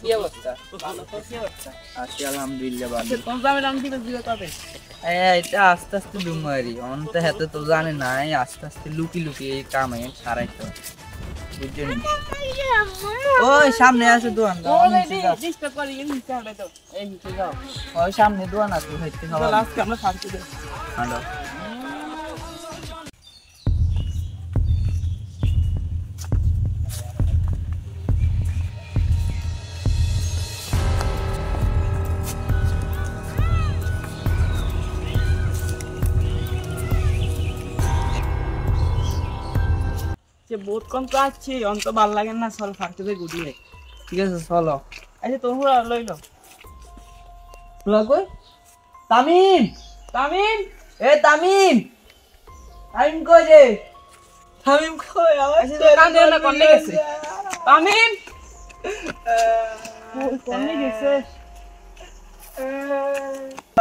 কি অবস্থা? ভালো তো কি অবস্থা? আছি আলহামদুলিল্লাহ ভালো। কোন জামের নাম দিবে দিবে তবে? এটা আস্তে আস্তে ডুমারি অন্ত এত তো জানে না, আস্তে আস্তে লুকি লুকি এই কামে সারাইতে বুঝছেন। ওই সামনে আছে দোকান, ডিস্টার্ব করি নিচে হাঁটাই তো। এই নিচে যাও। ওই সামনে দোকান আছে হইতে খাওয়া। আজকে আমরা ছাড়তে দেব। হ্যালো বহুত কম তো আছে, অন্ত ভাল লাগে না, চল ফাটতে দে গুডিয়ে। ঠিক আছে চলো। আচ্ছা তোর হুড়া লই লো। কই তামিম, তামিম এ তামিম, তামিম কই রে? তামিম কই? আওয়াজ তো কান দে না, কোনে গেছে তামিম? কোনে গেছে?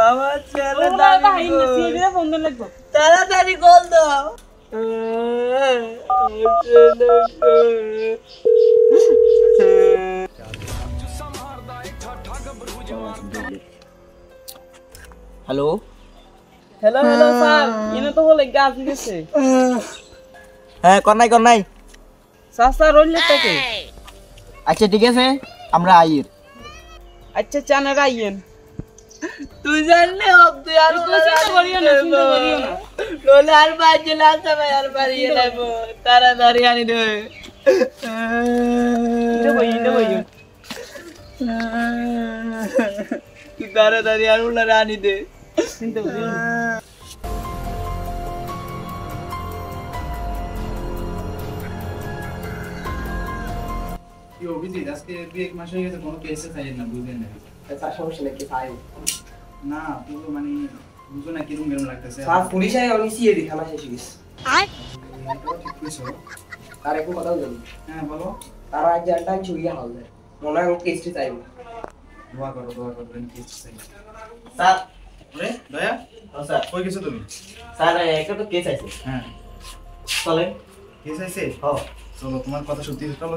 আমার ছেলে ওরা ভাই না সিরে ফোন দে লাগবো। তাড়াতাড়ি কল দাও। হ্যালো হ্যালো হ্যালো স্যার, ইনে তো বলে গাছ গেছে। হ্যাঁ কর নাই। সাসা রইলে তোকে। আচ্ছা ঠিক আছে আমরা আইর। আচ্ছা চানা গাইয়েন। তুই জানলে হব তুই আর চিন্তা করিও না, চিন্তা করিও না। লোলে আর বাজে লাগছে ভাই, আর বাড়িয়ে যাবো তাড়াতাড়ি আনি দে। ইতে বই তুই তাড়াতাড়ি আর উলা আনি দে। চিন্তা করিও না। কি অভিজিৎ, আজকে 2-1 মাস হয়ে গেছে কোনো কেসে চাইলেন না, বুঝলেন না? তার সমস্যা নাকি ভাই? না তো মানে বুঝো না কিরম কিরম লাগতেছে। স্যার পুলিশ আই আমি সিএ দি থানা শেষ গেছে। ঠিক কইছো। তার একটু কথা বলি। হ্যাঁ বলো। তারা আজ জানটা চুরিয়া হাল দেয়, মনে হয় কেসটি চাইবে। দোয়া করো কেস চাই। স্যার রে দয়া, স্যার কই গেছো তুমি? স্যার একটা তো কেস আছে। হ্যাঁ চলেন। কেস আছে? হ্যাঁ চলো তোমার কথা সত্যি, চলো।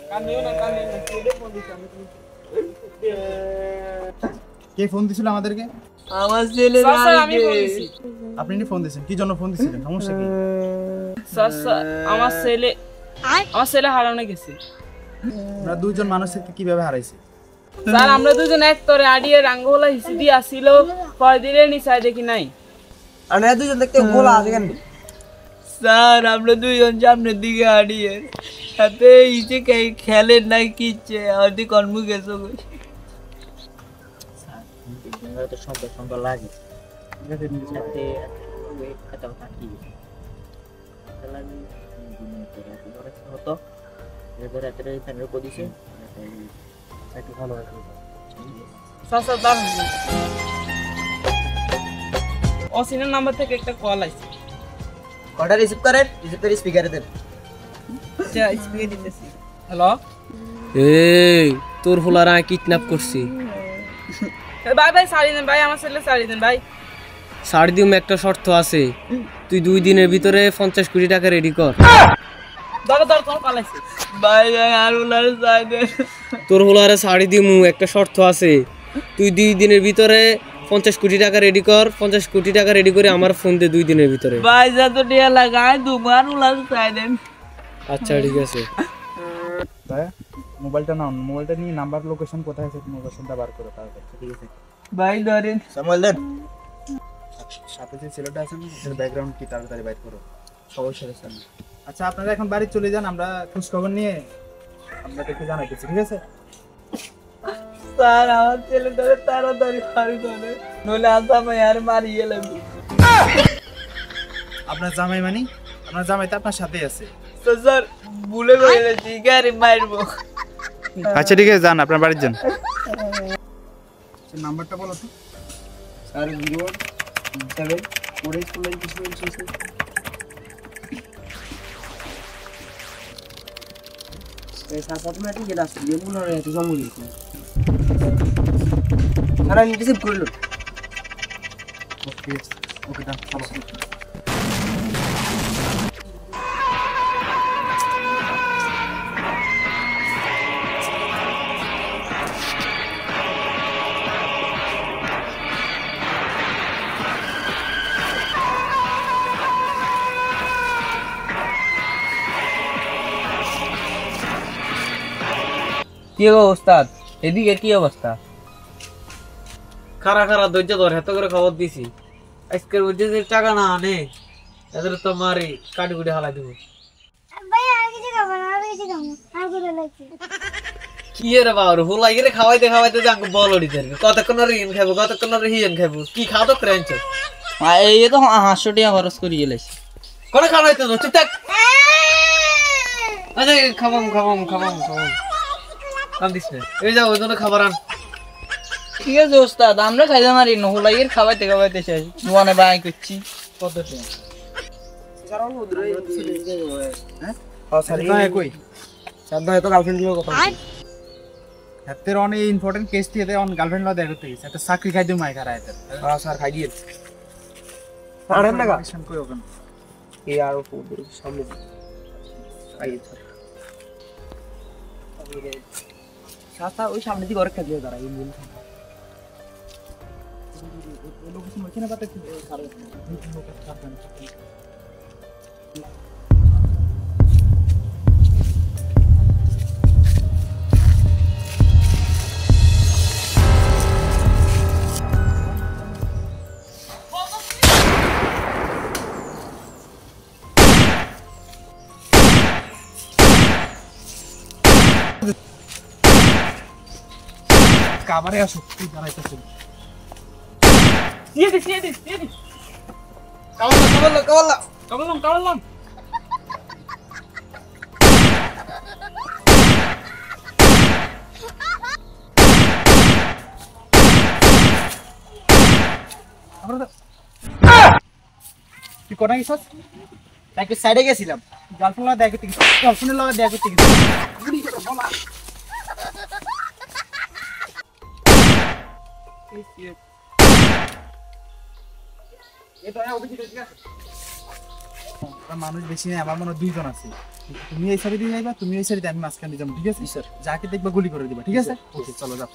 কান্দিও না, কে ফোন দিছ আমি? কে ফোন দিছিল আমাদেরকে? আমার ছেলে সাসা আমি বলছি। আপনি ফোন দিয়েছেন, কি জন্য ফোন দিছিলেন? সমস্যা কি? সাসা আমার ছেলে হারানো গেছে। আমরা দুইজন মানুষকে কিভাবে হারাইছি? স্যার আমরা দুজন এক তরে আডিয়ে রাঙ্গোলা হিসিদি আসিল, কয়দিনের নিচাই দেখি নাই। আর না দুজন দেখতে গোলা আছে কেন? স্যার আমরা দুইজন সামনের দিকে হারিয়ে হাতে ইচ্ছে খেলেন নাই কিচ্ছে হয়তো কর্ম গেছো। সুন্দর লাগে সাসা দাঁড়ান, অসিনের নাম্বার থেকে একটা কল আসছে। কলটা রিসিভ করেন, রিসিভ করে স্পিকারে দেন। আচ্ছা স্পিকার দিতেছি। হ্যালো এই তোর হোলারা কিডন্যাপ করছি। ভাই ছাড়ি দেন ভাই, আমার ছেলে ছাড়ি দেন ভাই। ছাড় দিম, একটা শর্ত আছে, তুই 2 দিনের ভিতরে 50 কোটি টাকা রেডি কর। ধরো কোন কল আসছে? ভাই আর উনার চাই দেন। তোর হোলারে ছাড়ি দিমু, একটা শর্ত আছে, তুই 2 দিনের ভিতরে 50 কোটি টাকা রেডি কর। 50 কোটি টাকা রেডি করে আমার ফোন দে 2 দিনের ভিতরে। ভাই যত টিয়া লাগায় দুবার উনার চাই দেন। আচ্ছা ঠিক আছে। দয়া মোবাইলটা নাও, মোবাইলটা নিয়ে নাম্বার লোকেশন কোথায় আছে লোকেশনটা বার করো তাড়াতাড়ি। ঠিক আছে ভাই ধরেন সামল দেন। সাথে যে ছেলেটা আছে এর ব্যাকগ্রাউন্ড কি তাড়াতাড়ি বাইর করো। সমস্যা আছে। আচ্ছা আপনারা এখন বাড়ি চলে যান, আমরা খোঁজ খবর নিয়ে আপনাদেরকে জানাইতেছি। ঠিক আছে স্যার আমার ছেলে ধরে তাড়াতাড়ি ফাড়ি করে নইলে আসামে আর মারিয়ে লাগবে। আপনার জামাই মানে? আপনার জামাই তো আপনার সাথেই আছে। তো স্যার ভুলে গেছি গাড়ি মারবো। আচ্ছা ঠিক আছে যান, আপনার বাড়ি যান। নাম্বারটা বলো তো। স্যার 017 4849 কিছু সাথে তুমি একটা যেটা আসছে যে মনে হয় এত জঙ্গল হয়েছে আর আমি রিসিভ করলো ওকে ওকে ডান চলো কি গো ওস্তাদ, এদিকে কি অবস্থা? খারা খারা ধৈর্য ধর, এত করে খবর দিছি। আজকের মধ্যে যে টাকা না আনে এদের তো মারি কাটি কুটি হালাই দেবো। কি রে বাবু হুলাই রে খাওয়াইতে খাওয়াইতে যে আমাকে বল ওড়ি দেবে, কতক্ষণ ঋণ খাবো, কতক্ষণ হিয়েন খাবো, কি খাওয়া তো ক্রেঞ্চ এই তো 500 টাকা খরচ করি গেলেছি। কোনো খাওয়াইতে না, চুপ থাক। আরে খাবাম খাবাম খাবাম খাবাম কান্দিস না, এই যাও ওই জন্য খাবার আন। ঠিক আছে ওস্তাদ, আমরা খাইতে মারি না, হুলাইয়ের খাওয়াইতে খাওয়াইতে শেষ দোয়ানে বাই করছি। কত টাকা কারণ ওদের হ্যাঁ সরি না কই সাদা তো গার্লফ্রেন্ড দিও কথা হাতের অনেক ইম্পর্টেন্ট কেস দিয়ে অন গার্লফ্রেন্ড লা দেখতে গেছে একটা চাকরি খাই দিও মাই খারা হাতের হ্যাঁ স্যার খাই দিয়ে আর এমন লাগা অ্যাকশন কই ওখানে এই আর ওপর সামনে আই সাথা ওই সামনে দিকে অরেক কাজে দাঁড়া এই মূল লোকেশন ওখানে পাতে কি কারণ কাবারে আসো তুই দাঁড়াইতেছিস দিয়ে দিস কাবলাম তুই কোথায় গেছিস তাকে সাইডে গেছিলাম গার্লফ্রেন্ড লাগা দেখতে গেছিস গার্লফ্রেন্ডের লাগা দেখতে গেছিস গুলি করে বলা মানুষ বেশি নেই আমার মনে হয় 2 জন আছে তুমি এই সাইডে দিয়ে যাইবা তুমি এই সাইডে আমি মাঝখানে যাবো ঠিক আছে স্যার যাকে দেখবা গুলি করে দিবা ঠিক আছে ওকে চলো যাও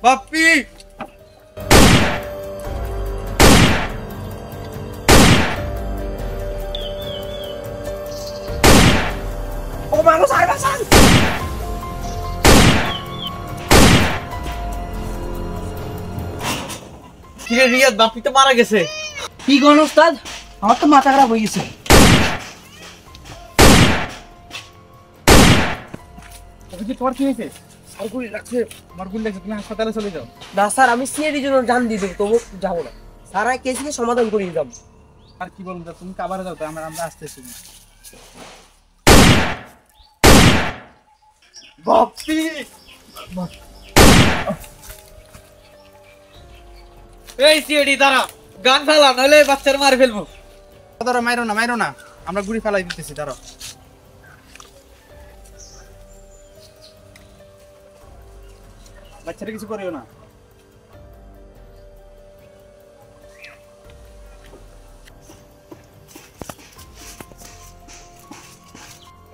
বাপ্পি ও মাগো সাইবা সান কি রে রিয়াদ, বাপ্পি তো মারা গেছে। কি কোন ওস্তাদ আমার তো মাথা খারাপ হয়ে গেছে ওকে কি তোমার কি হয়েছে আর গুলি লাগছে আমার গুলি লাগছে তুমি হাসপাতালে চলে যাও না স্যার আমি সিএডি জন্য জান দিয়ে দেবো তবু যাবো না স্যার এই কেসকে সমাধান করে দিতাম আর কি বলবো তুমি কাবারে যাও তো আমরা আসতেছি বাপ্পি এই সিএডি দাঁড়া, গান ফেলা নইলে বাচ্চার মার ফেলবো। দাঁড়াও মাইরো না আমরা গুলি ফেলাই দিতেছি দাঁড়াও বাচ্চারা কিছু করিও না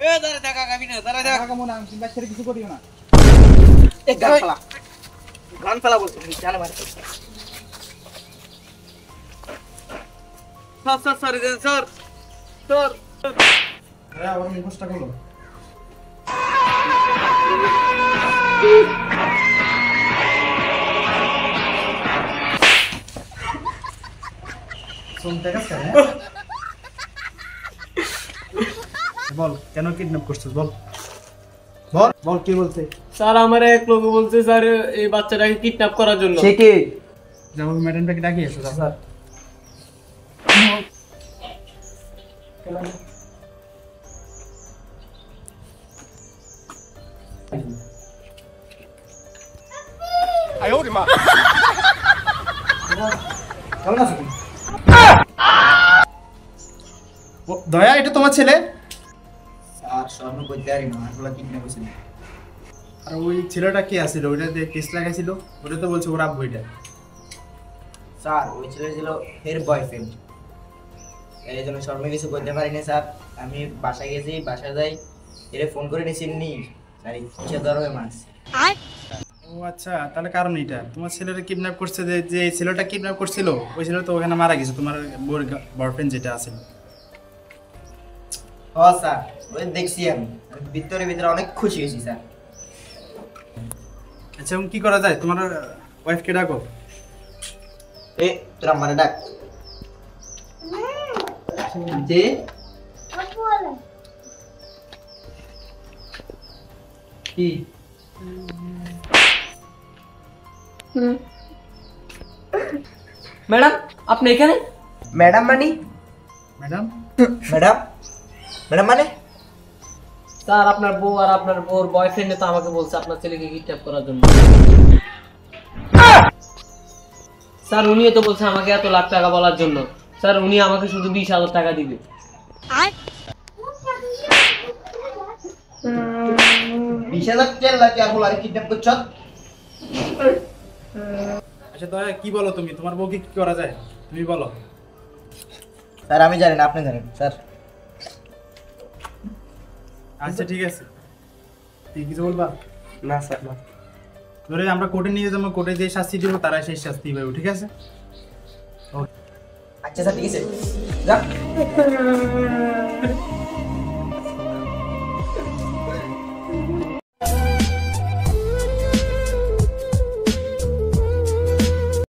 এ দাঁড়া দেখা গাবি না, দাঁড়া দেখা। কেমন তুমি বাচ্চারা কিছু করিও না এক গান ফেলা বলছো জানা মার স্যার স্যার হ্যাঁ আবার মুখোশটা করো শুনতে কাছে বল কেন কিডন্যাপ করছিস বল বল বল কি বলছে স্যার আমার এক লোক বলছে স্যার এই বাচ্চাটাকে কিডন্যাপ করার জন্য। সে কে? যাবো ম্যাডামটাকে ডাকি এসো স্যার কেমন আছো তুমি? দয়া এটা তোমার ছেলে? স্যার স্বর্ণ করতে পারি না, আসলে কিডন্যাপ হয়েছিল। আর ওই ছেলেটা কে আছিল ওইটা দিয়ে কেস লাগাইছিল? ওটা তো বলছে ওর আব্বু এটা। স্যার ওই ছেলে ছিল এর বয়ফ্রেন্ড, এই জন্য শর্মে কিছু করতে পারিনি স্যার। আমি বাসায় গেছি, বাসায় যাই এরে ফোন করে নিছিনি স্যার, ইচ্ছে ধরবে মাছ। ও আচ্ছা, তাহলে কারণ এটা তোমার ছেলেটা কিডন্যাপ করছে, যে যে ছেলেটা কিডন্যাপ করছিল ওই ছেলে তো ওখানে মারা গেছে, তোমার বয়ফ্রেন্ড যেটা আছে। ও স্যার ওই দেখছি আমি ভিতরে ভিতরে অনেক খুশি হয়েছি স্যার। আচ্ছা এখন কি করা যায়? তোমার ওয়াইফকে ডাকো। এ তোরা মানে ডাক যে কি ম্যাডাম আপনি এখানে? ম্যাডাম মানে? ম্যাডাম ম্যাডাম ম্যাডাম মানে স্যার আপনার বউ আর আপনার বউর বয়ফ্রেন্ডে তো আমাকে বলছে আপনার ছেলেকে কিডন্যাপ করার জন্য। স্যার উনিও তো বলছে আমাকে এত লাখ টাকা বলার জন্য। স্যার উনি আমাকে শুধু 20,000 টাকা দিবে। 20,000 টাকা লাগে আর বলারে কিডন্যাপ করছ? আচ্ছা দয়া কি বলো তুমি, তোমার বউকে কি করা যায় তুমি বলো। স্যার আমি জানি না, আপনি জানেন স্যার। আচ্ছা ঠিক আছে, তুই কিছু বলবা? না স্যার না। ধরে আমরা কোর্টে নিয়ে যাবো, কোর্টে যে শাস্তি দিব তারা সেই শাস্তি পাবে, ঠিক আছে? আচ্ছা স্যার ঠিক আছে, যা।